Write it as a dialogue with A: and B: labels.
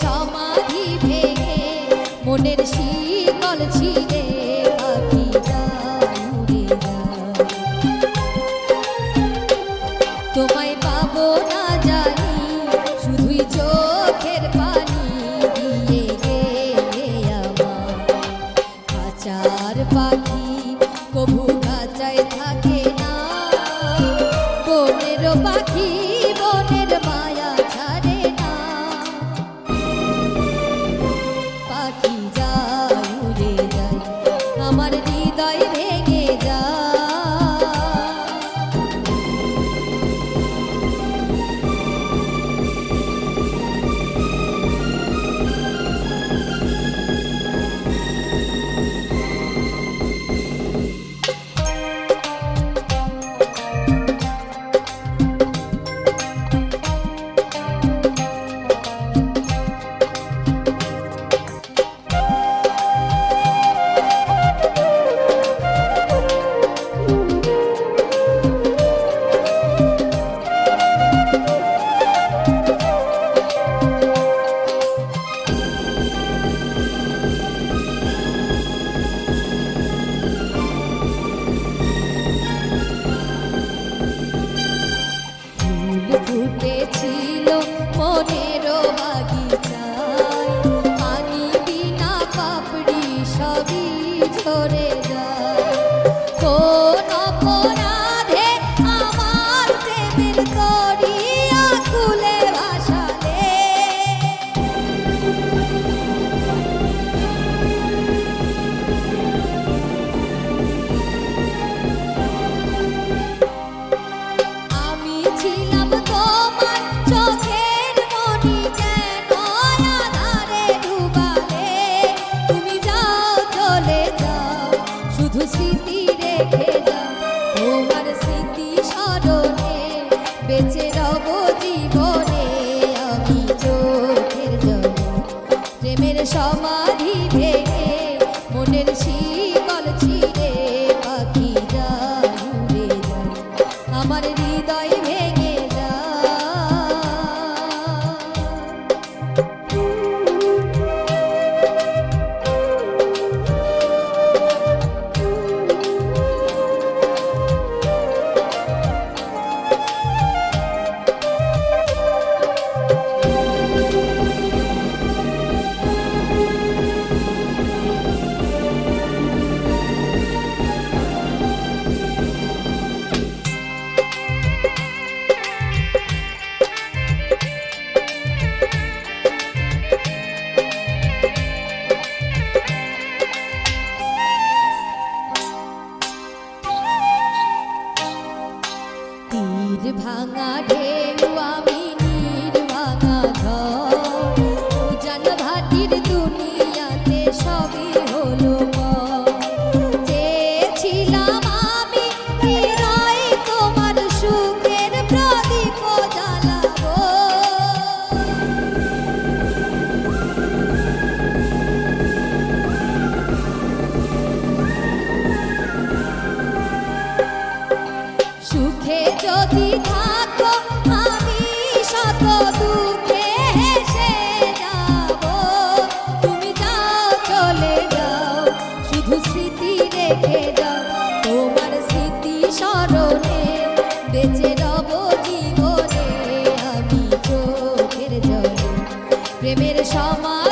A: সমাধি ভেঙে মনের শিকল ছিঁড়ে পাখি যায় উড়ে যায়। তোমায় পাবো না জানি শুধুই চোখের পানি দিয়ে গেলে আমার। খাঁচার পাখি কবু খাঁচায় থাকে না, বনের পাখি বনের মায়া ছাড়ে না। পাখি যায় উড়ে যায় আমার হৃদয় ভেঙে যায়। ফুটেছিল মনের বাগিচায়, পানি বিনা পাপড়ি সবই ঝরে যায়। কোন অপরাধে আমার প্রেমের দরিয়া খুলে ভাসালে, আমি ছিলাম তোমার চোখের মনি, কেন আধারে ডুবালে। তুমি যাও চলে যাও শুধু স্মৃতি রেখে যাও, তোমার স্মৃতি স্মরণে বেঁচে রব জীবনে। আমি চোখের জলে প্রেমের সমাধি ভেঙে মনের শিকল ছিঁড়ে পাখি যায় উড়ে যায় আমার হৃদয় ভেঙে যায়। তীর ভাঙা ঢেউ আমি নীর ভাঙা ঘর, উজান ভাটির দুনিয়াতে সবই হলো মর। চেয়েছিলাম আমি হৃদয় তোমার সুখের প্রদীপ জ্বালাবো, সুখে যদি থাকো আমি শত দুঃখে হেসে যাব। তুমি যাও চলে যাও শুধু স্মৃতি রেখে যাও, তোমার স্মৃতি স্মরণে বেঁচে রব জীবনে। আমি চোখের জলে প্রেমের সমাধি